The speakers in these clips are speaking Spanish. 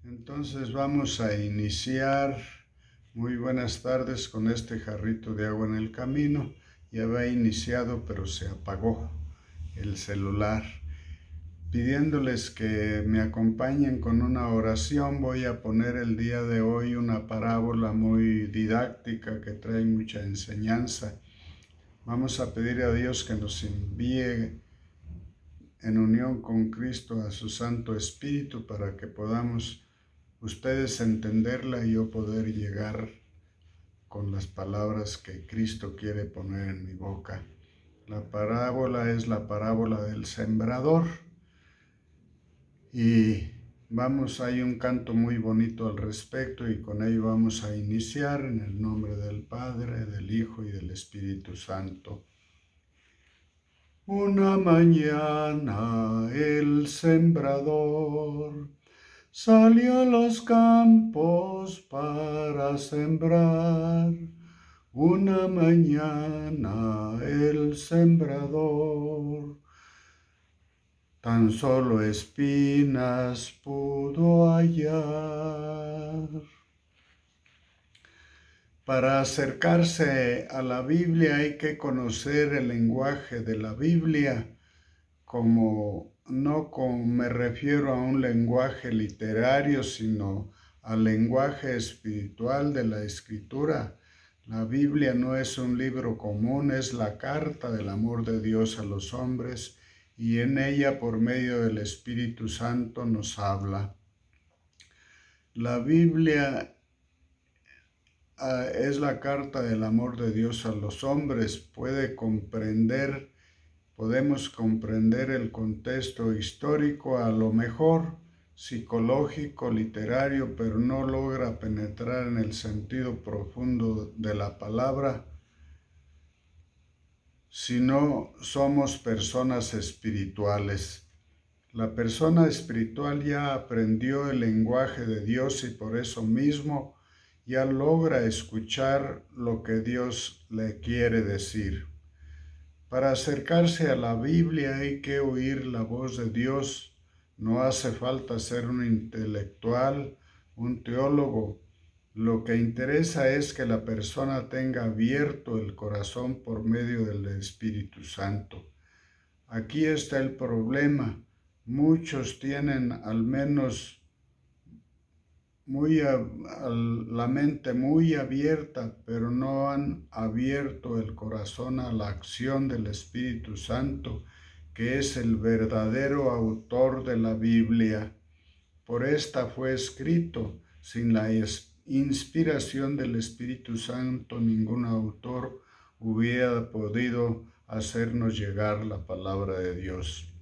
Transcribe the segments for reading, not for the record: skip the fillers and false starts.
Entonces vamos a iniciar. Muy buenas tardes con este jarrito de agua en el camino. Ya había iniciado, pero se apagó el celular. Pidiéndoles que me acompañen con una oración, voy a poner el día de hoy una parábola muy didáctica que trae mucha enseñanza. Vamos a pedir a Dios que nos envíe en unión con Cristo a su Santo Espíritu para que podamos ustedes entenderla y yo poder llegar con las palabras que Cristo quiere poner en mi boca. La parábola es la parábola del sembrador y hay un canto muy bonito al respecto y con ello vamos a iniciar en el nombre del Padre, del Hijo y del Espíritu Santo. Una mañana el sembrador salió a los campos para sembrar. Una mañana el sembrador tan solo espinas pudo hallar. Para acercarse a la Biblia hay que conocer el lenguaje de la Biblia, me refiero a un lenguaje literario, sino al lenguaje espiritual de la Escritura. La Biblia no es un libro común, es la carta del amor de Dios a los hombres, y en ella, por medio del Espíritu Santo, nos habla. La Biblia es la carta del amor de Dios a los hombres. Podemos comprender el contexto histórico, a lo mejor psicológico, literario, pero no logra penetrar en el sentido profundo de la palabra si no somos personas espirituales. La persona espiritual ya aprendió el lenguaje de Dios y por eso mismo ya logra escuchar lo que Dios le quiere decir. Para acercarse a la Biblia hay que oír la voz de Dios. No hace falta ser un intelectual, un teólogo. Lo que interesa es que la persona tenga abierto el corazón por medio del Espíritu Santo. Aquí está el problema. Muchos tienen al menos la mente muy abierta, pero no han abierto el corazón a la acción del Espíritu Santo, que es el verdadero autor de la Biblia. Por esta fue escrito. Sin la inspiración del Espíritu Santo, ningún autor hubiera podido hacernos llegar la palabra de Dios.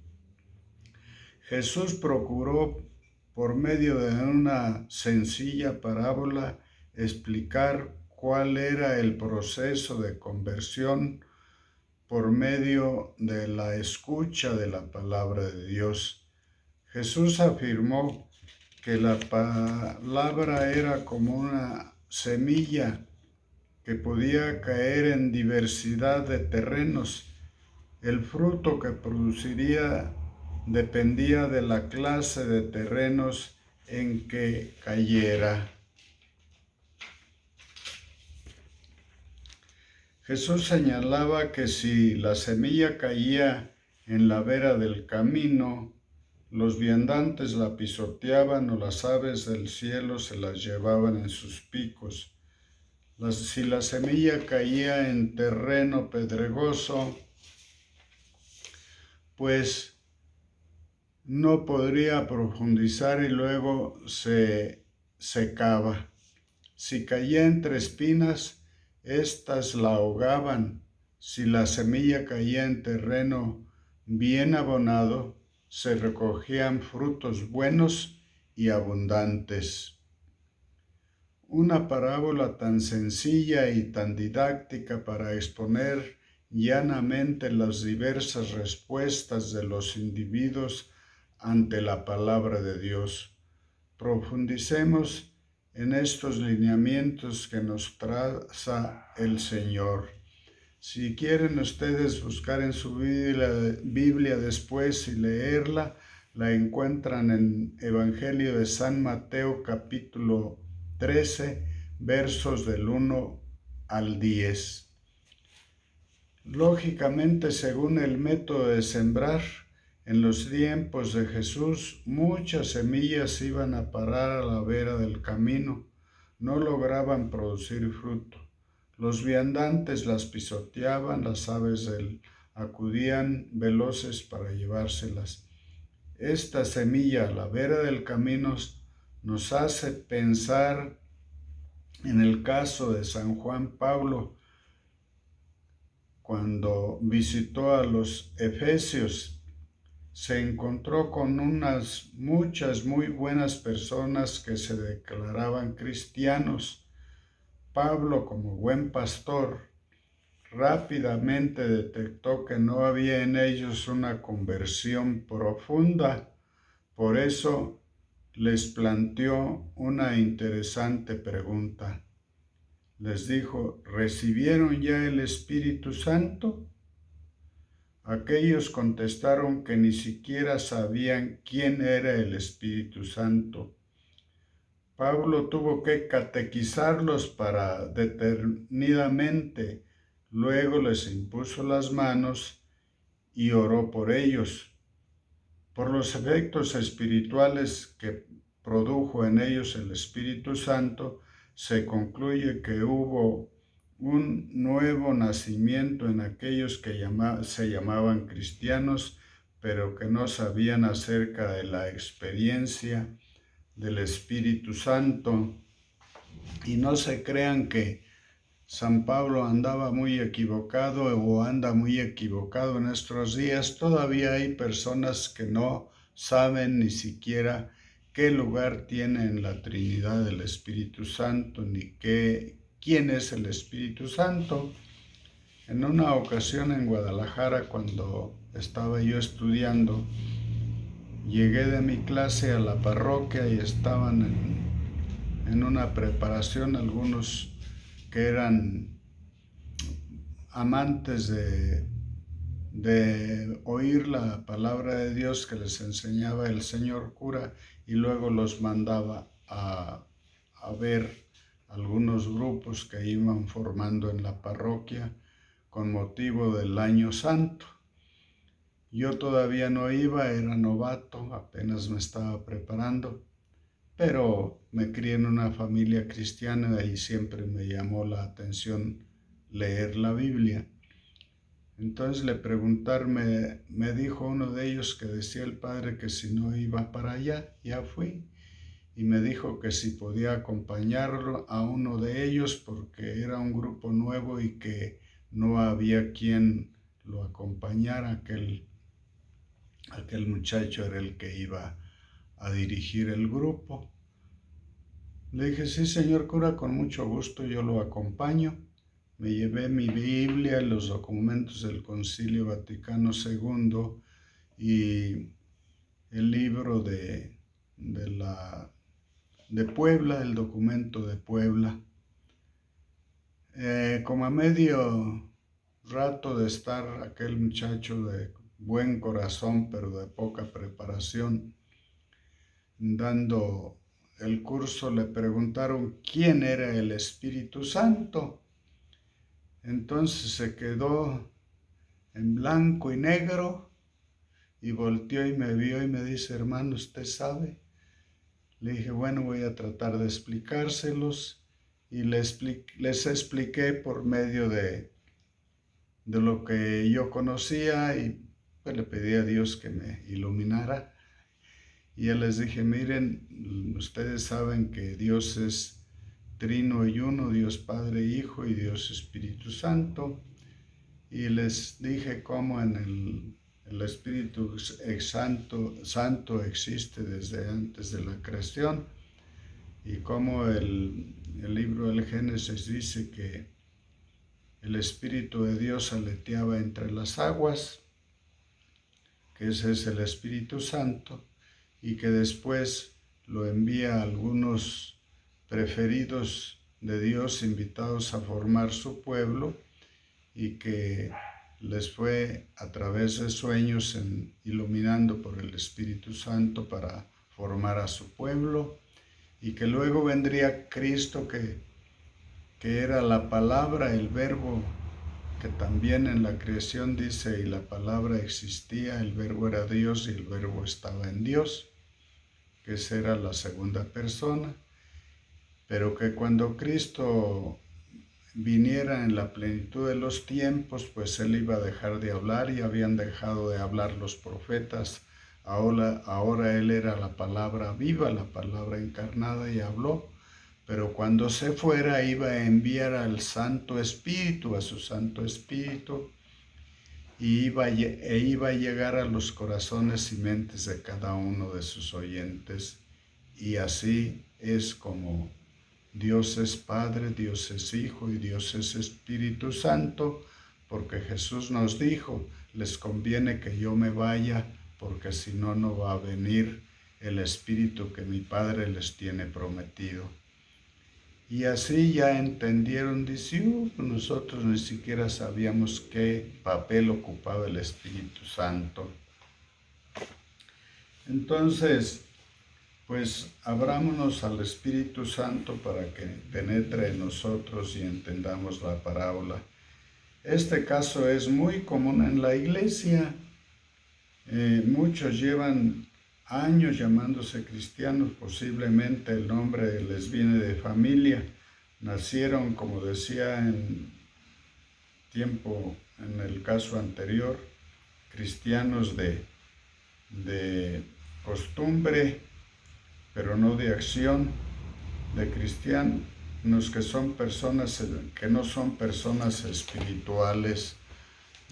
Jesús procuró, por medio de una sencilla parábola, explicar cuál era el proceso de conversión por medio de la escucha de la palabra de Dios. Jesús afirmó que la palabra era como una semilla que podía caer en diversidad de terrenos. El fruto que produciría dependía de la clase de terrenos en que cayera. Jesús señalaba que si la semilla caía en la vera del camino, los viandantes la pisoteaban o las aves del cielo se las llevaban en sus picos. Si la semilla caía en terreno pedregoso, pues no podría profundizar y luego se secaba. Si caía entre espinas, éstas la ahogaban. Si la semilla caía en terreno bien abonado, se recogían frutos buenos y abundantes. Una parábola tan sencilla y tan didáctica para exponer llanamente las diversas respuestas de los individuos ante la palabra de Dios. Profundicemos en estos lineamientos que nos traza el Señor. Si quieren ustedes buscar en su Biblia después y leerla, La encuentran en Evangelio de San Mateo capítulo 13, versos del 1 al 10. Lógicamente, según el método de sembrar, en los tiempos de Jesús, muchas semillas iban a parar a la vera del camino, no lograban producir fruto. Los viandantes las pisoteaban, las aves acudían veloces para llevárselas. Esta semilla a la vera del camino nos hace pensar en el caso de San Juan Pablo, cuando visitó a los efesios. Se encontró con muchas muy buenas personas que se declaraban cristianos. Pablo, como buen pastor, rápidamente detectó que no había en ellos una conversión profunda. Por eso les planteó una interesante pregunta. Les dijo: ¿recibieron ya el Espíritu Santo? Aquellos contestaron que ni siquiera sabían quién era el Espíritu Santo. Pablo tuvo que catequizarlos detenidamente. Luego les impuso las manos y oró por ellos. Por los efectos espirituales que produjo en ellos el Espíritu Santo, se concluye que hubo un nuevo nacimiento en aquellos que se llamaban cristianos, pero que no sabían acerca de la experiencia del Espíritu Santo. Y no se crean que San Pablo andaba muy equivocado o anda muy equivocado en estos días. Todavía hay personas que no saben ni siquiera qué lugar tiene en la Trinidad del Espíritu Santo, ni quién es el Espíritu Santo. En una ocasión en Guadalajara, cuando estaba yo estudiando, llegué de mi clase a la parroquia y estaban en una preparación algunos que eran amantes de oír la palabra de Dios que les enseñaba el señor cura, y luego los mandaba a ver algunos grupos que iban formando en la parroquia con motivo del Año Santo. Yo todavía no iba, era novato, apenas me estaba preparando, pero me crié en una familia cristiana y siempre me llamó la atención leer la Biblia. Entonces me dijo uno de ellos que decía el padre que si no iba para allá. Ya fui, y me dijo que si podía acompañarlo a uno de ellos porque era un grupo nuevo y que no había quien lo acompañara. Aquel muchacho era el que iba a dirigir el grupo. Le dije: sí, señor cura, con mucho gusto yo lo acompaño. Me llevé mi Biblia, los documentos del Concilio Vaticano II y el libro de Puebla, el documento de Puebla. Como a medio rato de estar aquel muchacho de buen corazón, pero de poca preparación, dando el curso, le preguntaron quién era el Espíritu Santo. Entonces se quedó en blanco y negro y volteó y me vio y me dice: hermano, ¿usted sabe? Le dije: bueno, voy a tratar de explicárselos, y les expliqué por medio de lo que yo conocía, y pues le pedí a Dios que me iluminara. Y ya les dije: miren, ustedes saben que Dios es trino y uno, Dios Padre, Hijo y Dios Espíritu Santo. Y les dije cómo el Espíritu Santo existe desde antes de la creación, y cómo el libro del Génesis dice que el Espíritu de Dios aleteaba entre las aguas, que ese es el Espíritu Santo, y que después lo envía a algunos preferidos de Dios invitados a formar su pueblo, y que les fue a través de sueños iluminando por el Espíritu Santo para formar a su pueblo, y que luego vendría Cristo que era la palabra, el verbo, que también en la creación dice, y la palabra existía, el verbo era Dios y el verbo estaba en Dios, que esa era la segunda persona, pero que cuando Cristo viniera en la plenitud de los tiempos, pues Él iba a dejar de hablar y habían dejado de hablar los profetas. Ahora Él era la palabra viva, la palabra encarnada, y habló. Pero cuando se fuera iba a enviar al Santo Espíritu, a su Santo Espíritu, y iba a llegar a los corazones y mentes de cada uno de sus oyentes. Y así es como Dios es Padre, Dios es Hijo y Dios es Espíritu Santo, porque Jesús nos dijo, les conviene que yo me vaya, porque si no, no va a venir el Espíritu que mi Padre les tiene prometido. Y así ya entendieron, dice, nosotros ni siquiera sabíamos qué papel ocupaba el Espíritu Santo. Entonces, pues abrámonos al Espíritu Santo para que penetre en nosotros y entendamos la parábola. Este caso es muy común en la iglesia. Muchos llevan años llamándose cristianos, posiblemente el nombre les viene de familia. Nacieron, como decía en el caso anterior, cristianos de costumbre, pero no de acción, de cristianos que son personas que no son personas espirituales,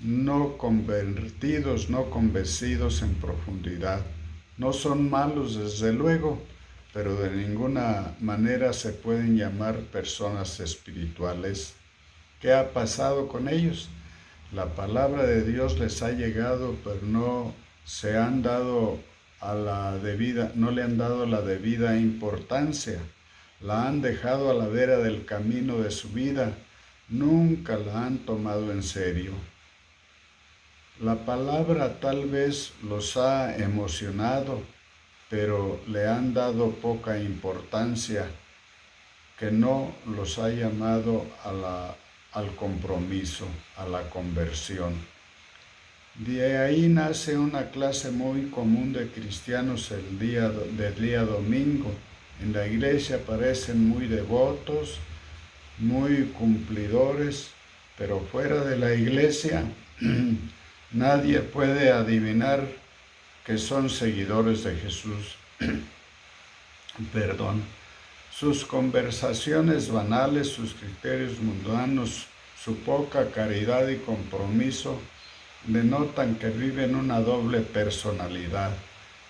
no convertidos, no convencidos en profundidad. No son malos, desde luego, pero de ninguna manera se pueden llamar personas espirituales. ¿Qué ha pasado con ellos? La palabra de Dios les ha llegado, pero no le han dado la debida importancia. La han dejado a la vera del camino de su vida. Nunca la han tomado en serio. La palabra tal vez los ha emocionado, pero le han dado poca importancia, que no los ha llamado al compromiso, a la conversión. De ahí nace una clase muy común de cristianos del día domingo. En la iglesia parecen muy devotos, muy cumplidores, pero fuera de la iglesia nadie puede adivinar que son seguidores de Jesús. Sus conversaciones banales, sus criterios mundanos, su poca caridad y compromiso denotan que viven una doble personalidad.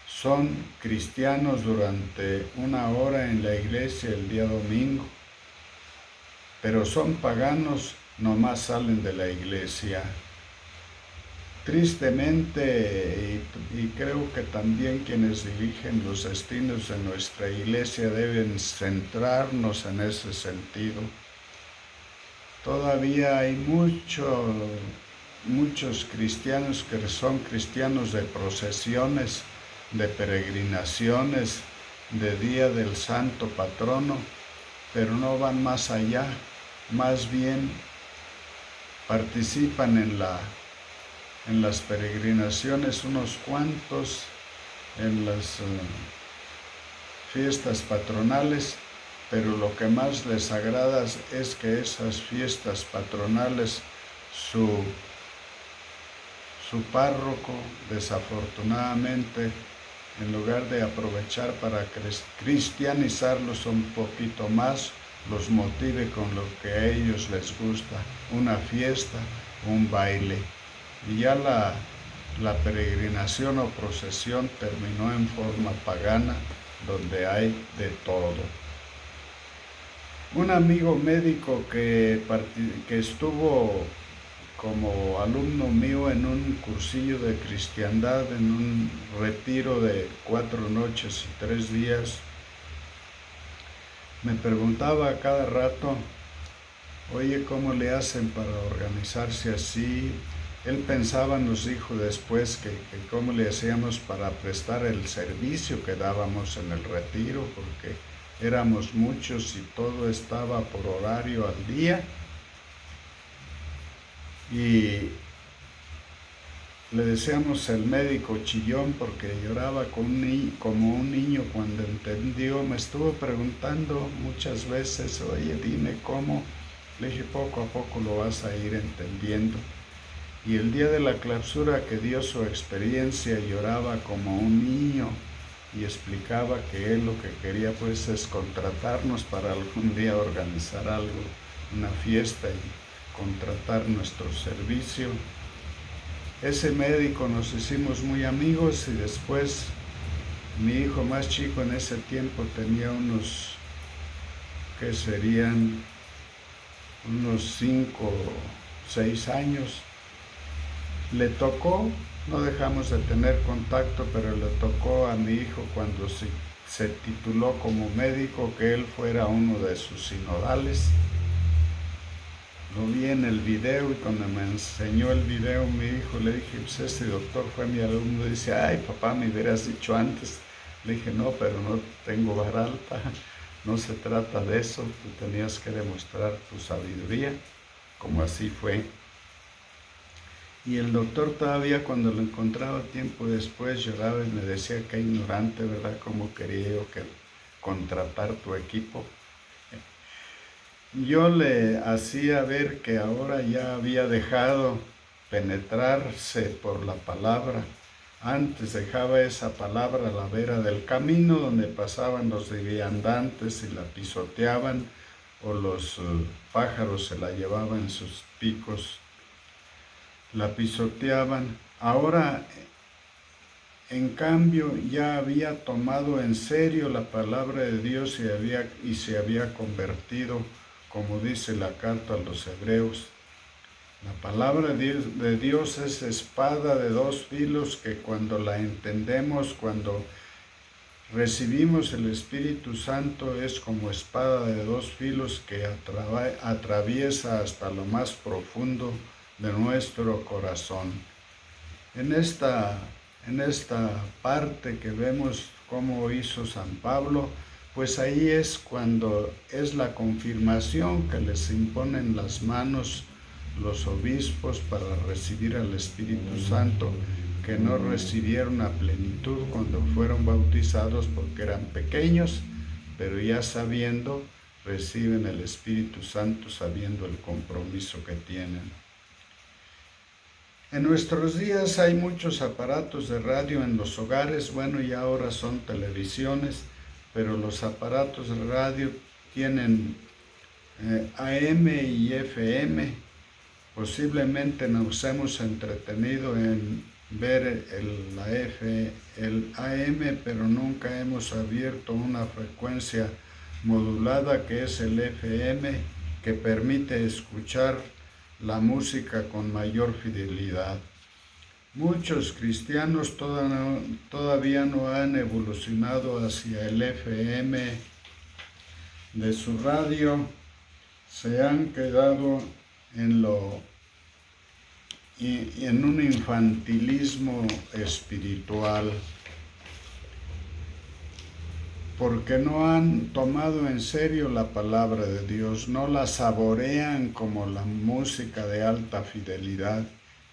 Son cristianos durante una hora en la iglesia el día domingo, pero son paganos, nomás salen de la iglesia. Tristemente, y creo que también quienes dirigen los destinos de nuestra iglesia deben centrarnos en ese sentido. Todavía hay muchos cristianos que son cristianos de procesiones, de peregrinaciones, de Día del Santo Patrono, pero no van más allá, más bien participan en las peregrinaciones unos cuantos, en las fiestas patronales, pero lo que más les agrada es que esas fiestas patronales, su párroco, desafortunadamente, en lugar de aprovechar para cristianizarlos un poquito más, los motive con lo que a ellos les gusta, una fiesta, un baile. Y ya la peregrinación o procesión terminó en forma pagana, donde hay de todo. Un amigo médico que estuvo como alumno mío en un cursillo de cristiandad, en un retiro de 4 noches y 3 días, me preguntaba a cada rato, oye, ¿cómo le hacen para organizarse así? Él pensaba, nos dijo después, que cómo le hacíamos para prestar el servicio que dábamos en el retiro, porque éramos muchos y todo estaba por horario al día. Y le decíamos el médico chillón porque lloraba como un niño cuando entendió. Me estuvo preguntando muchas veces, oye, dime cómo. Le dije, poco a poco lo vas a ir entendiendo. Y el día de la clausura que dio su experiencia, lloraba como un niño y explicaba que él lo que quería pues es contratarnos para algún día organizar algo, una fiesta, y contratar nuestro servicio. Ese médico nos hicimos muy amigos, y después mi hijo más chico en ese tiempo tenía unos, que serían unos 5 o 6 años. Le tocó, no dejamos de tener contacto, pero le tocó a mi hijo cuando se tituló como médico que él fuera uno de sus sinodales. Lo vi en el video, y cuando me enseñó el video mi hijo, le dije, pues este doctor fue mi alumno. Dice, ay papá, me hubieras dicho antes. Le dije, no, pero no tengo vara alta, no se trata de eso, tú tenías que demostrar tu sabiduría, como así fue. Y el doctor todavía, cuando lo encontraba tiempo después, lloraba y me decía, qué ignorante, ¿verdad? ¿Cómo quería yo contratar tu equipo? Yo le hacía ver que ahora ya había dejado penetrarse por la palabra. Antes dejaba esa palabra a la vera del camino, donde pasaban los viandantes y la pisoteaban, o los pájaros se la llevaban en sus picos, la pisoteaban. Ahora, en cambio, ya había tomado en serio la palabra de Dios y se había convertido, como dice la carta a los Hebreos. La palabra de Dios es espada de dos filos que cuando la entendemos, cuando recibimos el Espíritu Santo, es como espada de dos filos que atraviesa hasta lo más profundo de nuestro corazón. En esta parte que vemos cómo hizo San Pablo, pues ahí es cuando es la confirmación que les imponen las manos los obispos para recibir al Espíritu Santo, que no recibieron a plenitud cuando fueron bautizados porque eran pequeños, pero ya sabiendo, reciben el Espíritu Santo sabiendo el compromiso que tienen. En nuestros días hay muchos aparatos de radio en los hogares, bueno, y ahora son televisiones, pero los aparatos de radio tienen AM y FM. Posiblemente nos hemos entretenido en ver el AM, pero nunca hemos abierto una frecuencia modulada que es el FM, que permite escuchar la música con mayor fidelidad. Muchos cristianos todavía no han evolucionado hacia el FM de su radio, se han quedado en un infantilismo espiritual, porque no han tomado en serio la palabra de Dios, no la saborean como la música de alta fidelidad.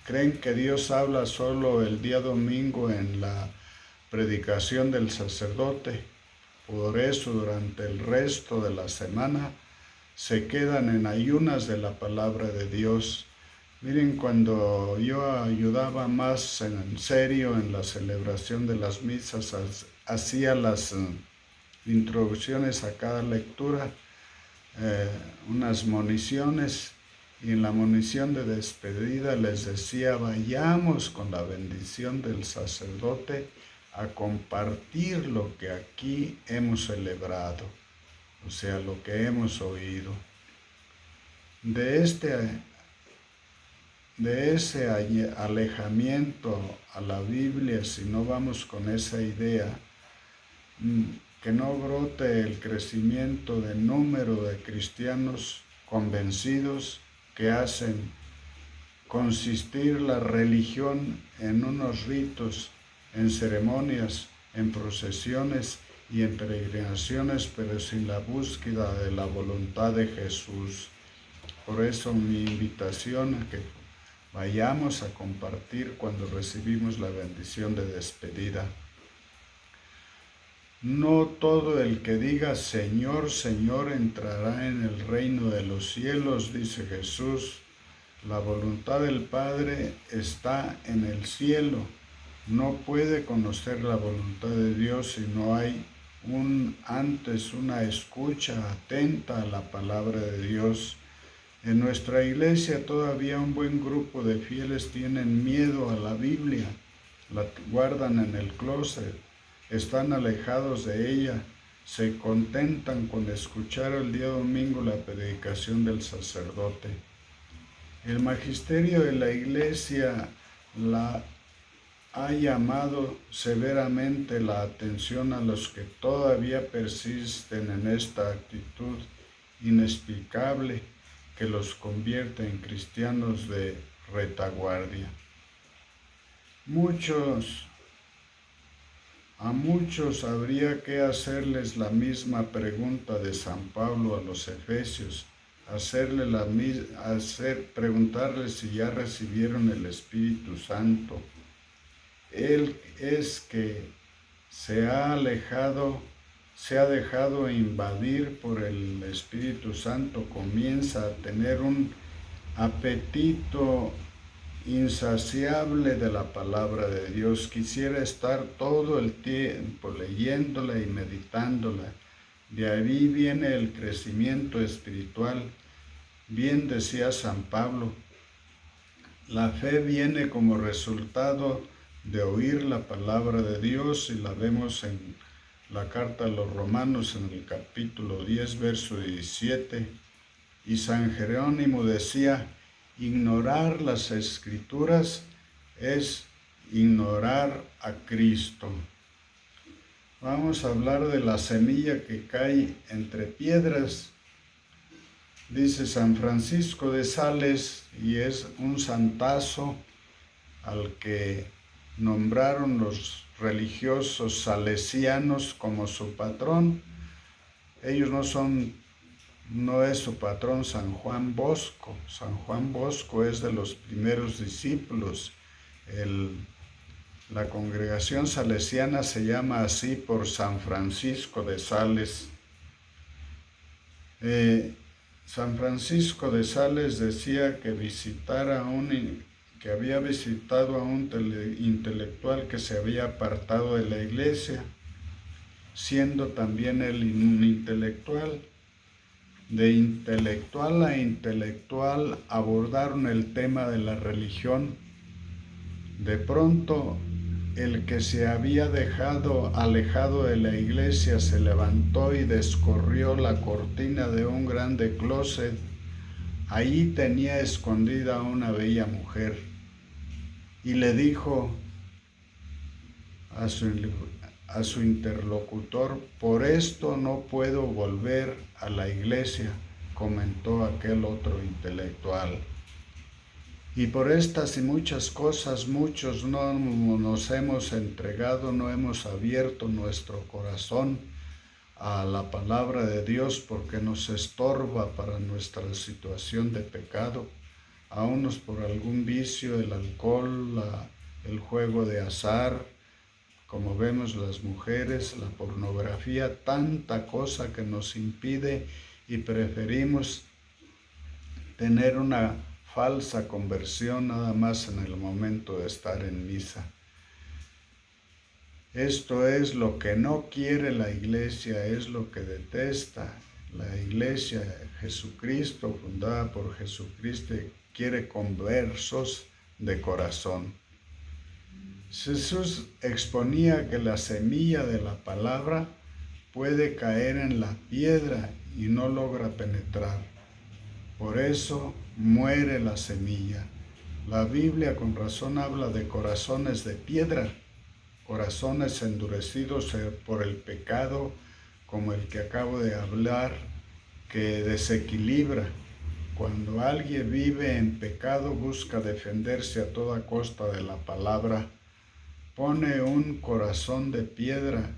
Creen que Dios habla solo el día domingo en la predicación del sacerdote. Por eso durante el resto de la semana se quedan en ayunas de la palabra de Dios. Miren, cuando yo ayudaba más en serio en la celebración de las misas, hacía las introducciones a cada lectura, unas moniciones, y en la monición de despedida les decía, vayamos con la bendición del sacerdote a compartir lo que aquí hemos celebrado, o sea, lo que hemos oído. De ese alejamiento a la Biblia, si no vamos con esa idea, que no brote el crecimiento de número de cristianos convencidos que hacen consistir la religión en unos ritos, en ceremonias, en procesiones y en peregrinaciones, pero sin la búsqueda de la voluntad de Jesús. Por eso mi invitación a que vayamos a compartir cuando recibimos la bendición de despedida. No todo el que diga Señor, Señor entrará en el reino de los cielos, dice Jesús. La voluntad del Padre está en el cielo. No puede conocer la voluntad de Dios si no hay antes una escucha atenta a la palabra de Dios. En nuestra iglesia todavía un buen grupo de fieles tienen miedo a la Biblia, la guardan en el closet, están alejados de ella, se contentan con escuchar el día domingo la predicación del sacerdote. El magisterio de la iglesia ha llamado severamente la atención a los que todavía persisten en esta actitud inexplicable que los convierte en cristianos de retaguardia. A muchos habría que hacerles la misma pregunta de San Pablo a los Efesios, preguntarles si ya recibieron el Espíritu Santo. Él es que se ha dejado invadir por el Espíritu Santo, comienza a tener un apetito insaciable de la palabra de Dios. Quisiera estar todo el tiempo leyéndola y meditándola. De ahí viene el crecimiento espiritual. Bien decía San Pablo, la fe viene como resultado de oír la palabra de Dios, y la vemos en la carta a los Romanos en el capítulo 10, verso 17. Y San Jerónimo decía, ignorar las Escrituras es ignorar a Cristo. Vamos a hablar de la semilla que cae entre piedras. Dice San Francisco de Sales, y es un santazo al que nombraron los religiosos salesianos como su patrón. Ellos no es su patrón San Juan Bosco. San Juan Bosco es de los primeros discípulos. La congregación salesiana se llama así por San Francisco de Sales. San Francisco de Sales decía que había visitado a un intelectual que se había apartado de la iglesia, siendo también él un intelectual. De intelectual a intelectual abordaron el tema de la religión. De pronto, el que se había alejado de la iglesia se levantó y descorrió la cortina de un grande closet. Ahí tenía escondida a una bella mujer y le dijo a su interlocutor, por esto no puedo volver a la iglesia, comentó aquel otro intelectual. Y por estas y muchas cosas, muchos no nos hemos entregado, no hemos abierto nuestro corazón a la palabra de Dios porque nos estorba para nuestra situación de pecado, a unos por algún vicio, el alcohol, el juego de azar, como vemos las mujeres, la pornografía, tanta cosa que nos impide y preferimos tener una falsa conversión nada más en el momento de estar en misa. Esto es lo que no quiere la iglesia, es lo que detesta. La iglesia, Jesucristo, fundada por Jesucristo, quiere conversos de corazón. Jesús exponía que la semilla de la palabra puede caer en la piedra y no logra penetrar. Por eso muere la semilla. La Biblia con razón habla de corazones de piedra, corazones endurecidos por el pecado, como el que acabo de hablar, que desequilibra. cuando alguien vive en pecado busca defenderse a toda costa de la palabra, pone un corazón de piedra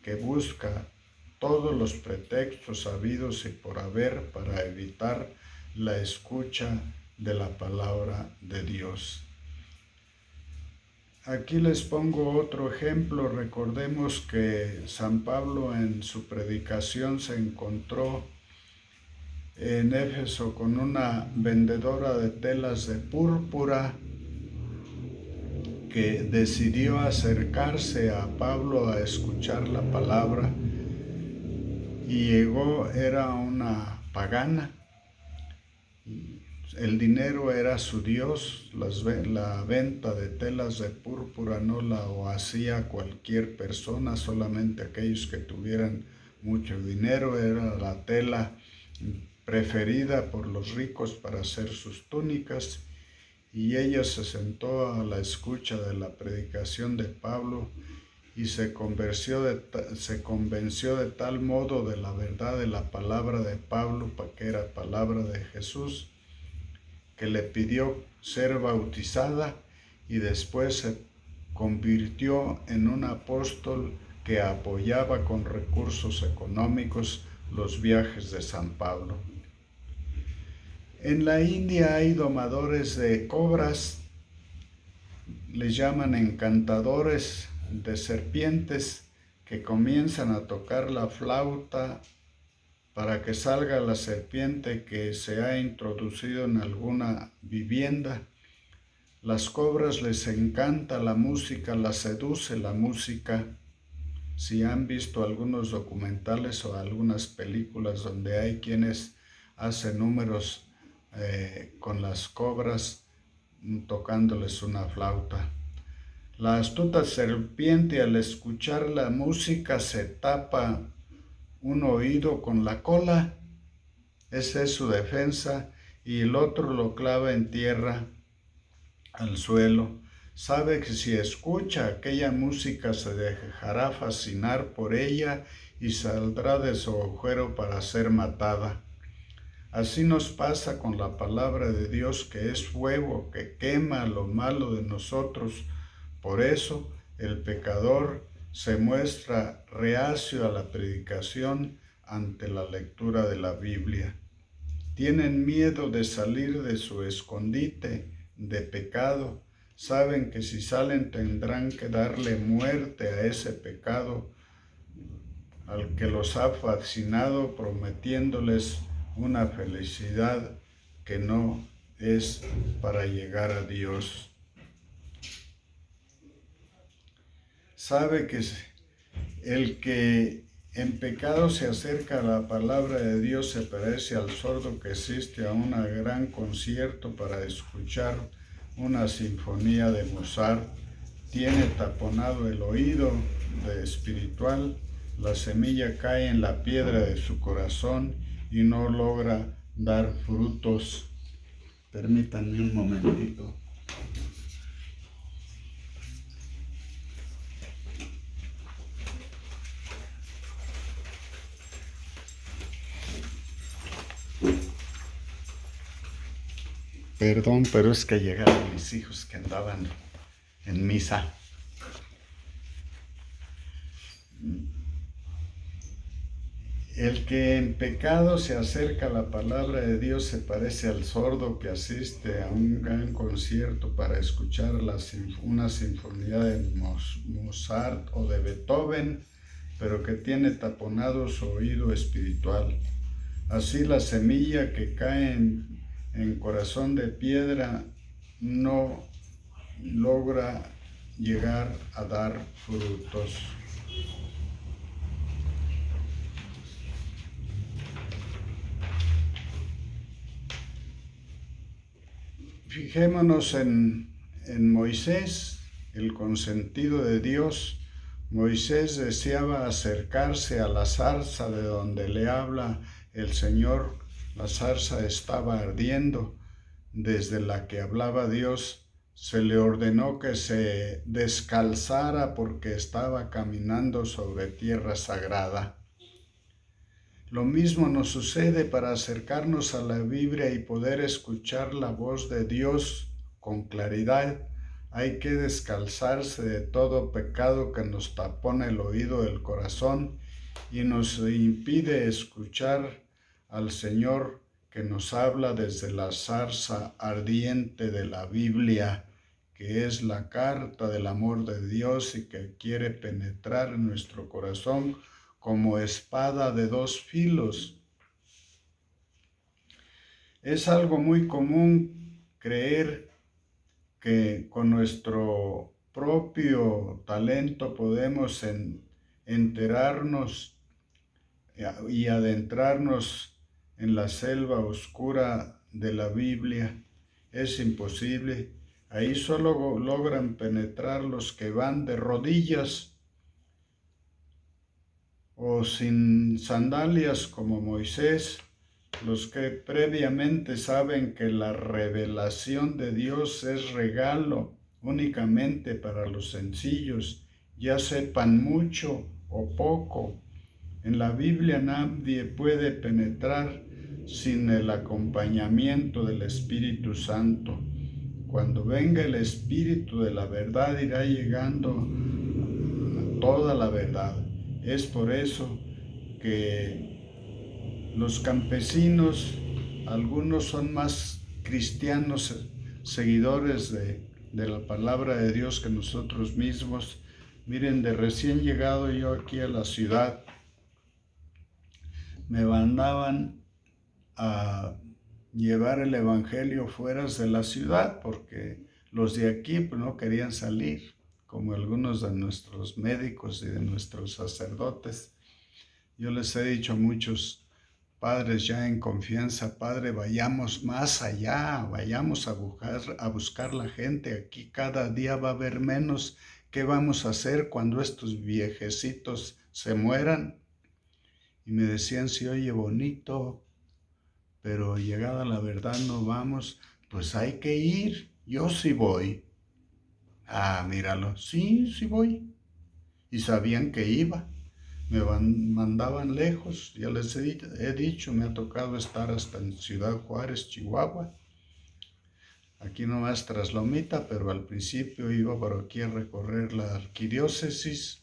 que busca todos los pretextos habidos y por haber para evitar la escucha de la palabra de Dios. Aquí les pongo otro ejemplo. Recordemos que San Pablo en su predicación se encontró en Éfeso con una vendedora de telas de púrpura que decidió acercarse a Pablo a escuchar la palabra, y llegó, era una pagana, el dinero era su Dios, la venta de telas de púrpura no la hacía cualquier persona, solamente aquellos que tuvieran mucho dinero, era la tela preferida por los ricos para hacer sus túnicas, y ella se sentó a la escucha de la predicación de Pablo y se convenció de tal modo de la verdad de la palabra de Pablo, que era palabra de Jesús, que le pidió ser bautizada y después se convirtió en un apóstol que apoyaba con recursos económicos los viajes de San Pablo. En la India hay domadores de cobras, les llaman encantadores de serpientes, que comienzan a tocar la flauta para que salga la serpiente que se ha introducido en alguna vivienda. Las cobras les encanta la música, las seduce la música. Si han visto algunos documentales o algunas películas donde hay quienes hacen números con las cobras tocándoles una flauta. La astuta serpiente, al escuchar la música, se tapa un oído con la cola, esa es su defensa, y el otro lo clava en tierra, al suelo. Sabe que si escucha aquella música se dejará fascinar por ella y saldrá de su agujero para ser matada. Así nos pasa con la palabra de Dios, que es fuego que quema lo malo de nosotros. Por eso el pecador se muestra reacio a la predicación ante la lectura de la Biblia. Tienen miedo de salir de su escondite de pecado. Saben que si salen tendrán que darle muerte a ese pecado al que los ha fascinado, prometiéndoles una felicidad que no es para llegar a Dios. Sabe que el que en pecado se acerca a la palabra de Dios se parece al sordo que asiste a un gran concierto para escuchar una sinfonía de Mozart. Tiene taponado el oído espiritual, la semilla cae en la piedra de su corazón y no logra dar frutos. Permítanme un momentito. Perdón, pero es que llegaron mis hijos que andaban en misa. El que en pecado se acerca a la palabra de Dios se parece al sordo que asiste a un gran concierto para escuchar una sinfonía de Mozart o de Beethoven, pero que tiene taponado su oído espiritual. Así la semilla que cae en corazón de piedra no logra llegar a dar frutos. Fijémonos en Moisés, el consentido de Dios. Moisés deseaba acercarse a la zarza de donde le habla el Señor. La zarza estaba ardiendo, desde la que hablaba Dios. Se le ordenó que se descalzara porque estaba caminando sobre tierra sagrada. Lo mismo nos sucede para acercarnos a la Biblia y poder escuchar la voz de Dios con claridad. Hay que descalzarse de todo pecado que nos tapona el oído del corazón y nos impide escuchar al Señor que nos habla desde la zarza ardiente de la Biblia, que es la carta del amor de Dios y que quiere penetrar en nuestro corazón como espada de dos filos. Es algo muy común creer que con nuestro propio talento podemos enterarnos y adentrarnos en la selva oscura de la Biblia. Es imposible. Ahí solo logran penetrar los que van de rodillas o sin sandalias como Moisés, los que previamente saben que la revelación de Dios es regalo únicamente para los sencillos, ya sepan mucho o poco. En la Biblia nadie puede penetrar sin el acompañamiento del Espíritu Santo. Cuando venga el Espíritu de la verdad, irá llegando a toda la verdad. Es por eso que los campesinos, algunos son más cristianos, seguidores de la palabra de Dios que nosotros mismos. Miren, de recién llegado yo aquí a la ciudad, me mandaban a llevar el evangelio fuera de la ciudad porque los de aquí pues, no querían salir, como algunos de nuestros médicos y de nuestros sacerdotes. Yo les he dicho a muchos padres ya en confianza: Padre, vayamos más allá, vayamos a buscar la gente. Aquí cada día va a haber menos. ¿Qué vamos a hacer cuando estos viejecitos se mueran? Y me decían: sí, oye, bonito, pero llegada la verdad no vamos. Pues hay que ir, yo sí voy. Ah, míralo, sí voy. Y sabían que iba. Me mandaban lejos, ya les he dicho, me ha tocado estar hasta en Ciudad Juárez, Chihuahua. Aquí nomás tras Lomita, pero al principio iba por aquí a recorrer la arquidiócesis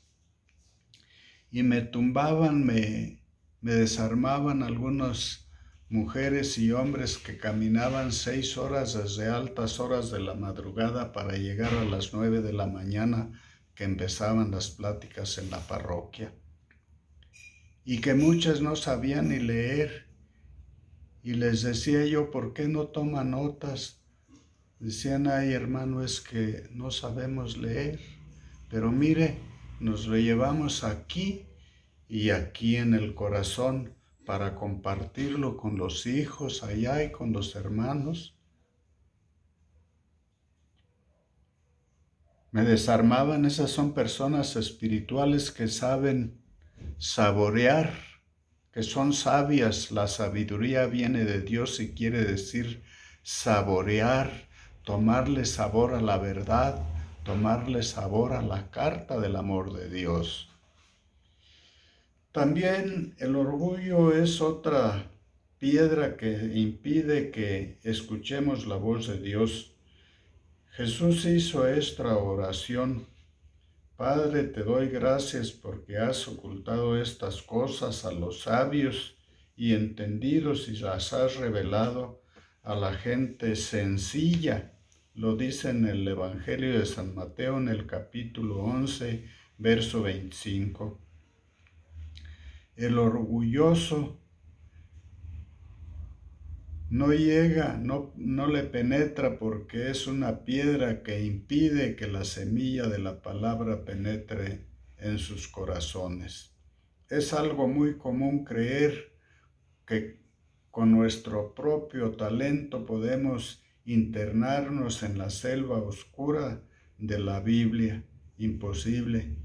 y me tumbaban, me desarmaban algunas mujeres y hombres que caminaban 6 horas desde altas horas de la madrugada para llegar a las 9 de la mañana que empezaban las pláticas en la parroquia. Y que muchas no sabían ni leer. Y les decía yo: ¿por qué no toma notas? Decían: ay, hermano, es que no sabemos leer. Pero mire, nos lo llevamos aquí y aquí en el corazón para compartirlo con los hijos allá y con los hermanos. Me desarmaban. Esas son personas espirituales que saben saborear, que son sabias. La sabiduría viene de Dios y quiere decir saborear, tomarle sabor a la verdad, tomarle sabor a la carta del amor de Dios. También el orgullo es otra piedra que impide que escuchemos la voz de Dios. Jesús hizo esta oración: Padre, te doy gracias porque has ocultado estas cosas a los sabios y entendidos y las has revelado a la gente sencilla. Lo dice en el Evangelio de San Mateo en el capítulo 11, verso 25. El orgulloso no llega, no le penetra porque es una piedra que impide que la semilla de la palabra penetre en sus corazones. Es algo muy común creer que con nuestro propio talento podemos internarnos en la selva oscura de la Biblia. Imposible.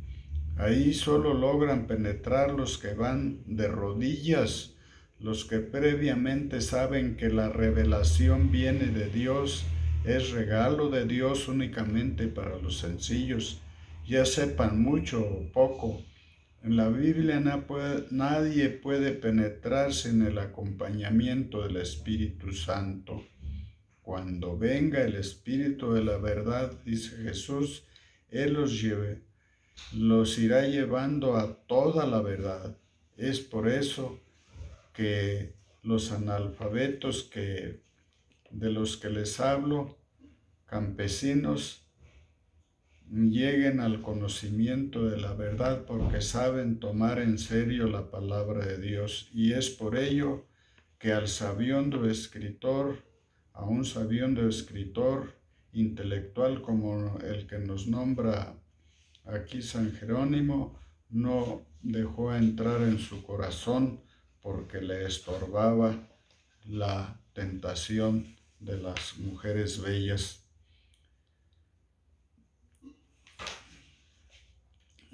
Ahí solo logran penetrar los que van de rodillas, los que previamente saben que la revelación viene de Dios, es regalo de Dios únicamente para los sencillos, ya sepan mucho o poco. En la Biblia nadie puede penetrar sin el acompañamiento del Espíritu Santo. Cuando venga el Espíritu de la verdad, dice Jesús, Él los irá llevando a toda la verdad. Es por eso que los analfabetos de los que les hablo, campesinos, lleguen al conocimiento de la verdad porque saben tomar en serio la palabra de Dios. Y es por ello que a un sabiendo escritor intelectual como el que nos nombra aquí San Jerónimo, no dejó entrar en su corazón porque le estorbaba la tentación de las mujeres bellas.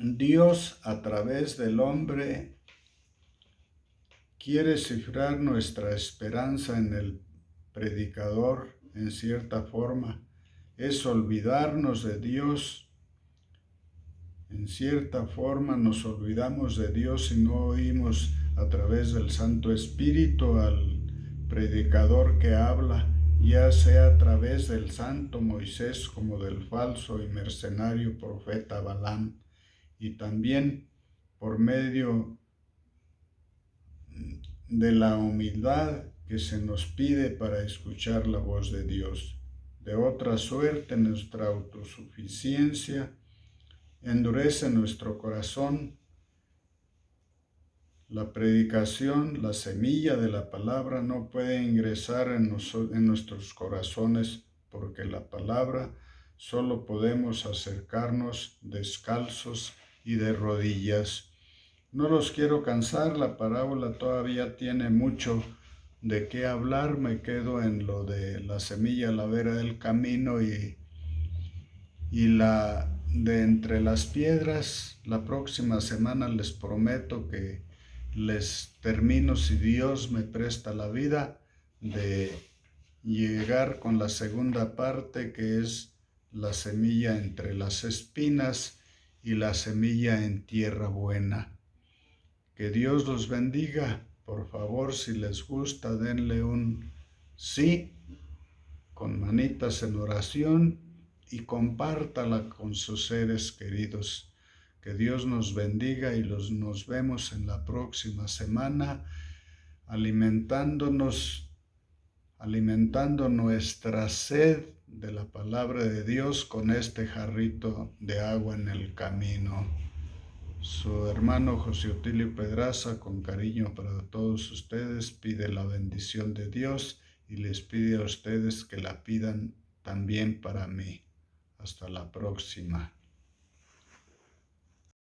Dios, a través del hombre, quiere cifrar nuestra esperanza en el predicador, en cierta forma. Es olvidarnos de Dios. En cierta forma nos olvidamos de Dios si no oímos a través del Santo Espíritu al predicador que habla, ya sea a través del santo Moisés como del falso y mercenario profeta Balaam, y también por medio de la humildad que se nos pide para escuchar la voz de Dios. De otra suerte, nuestra autosuficiencia endurece nuestro corazón. La predicación, la semilla de la palabra no puede ingresar en nuestros corazones porque la palabra solo podemos acercarnos descalzos y de rodillas. No los quiero cansar, la parábola todavía tiene mucho de qué hablar. Me quedo en lo de la semilla a la vera del camino y la de entre las piedras. La próxima semana les prometo que les termino, si Dios me presta la vida, de llegar con la segunda parte, que es la semilla entre las espinas y la semilla en tierra buena. Que Dios los bendiga. Por favor, si les gusta, denle un sí con manitas en oración y compártala con sus seres queridos. Que Dios nos bendiga y nos vemos en la próxima semana alimentando nuestra sed de la palabra de Dios con este jarrito de agua en el camino. Su hermano José Otilio Pedraza, con cariño para todos ustedes, pide la bendición de Dios y les pide a ustedes que la pidan también para mí. Hasta la próxima.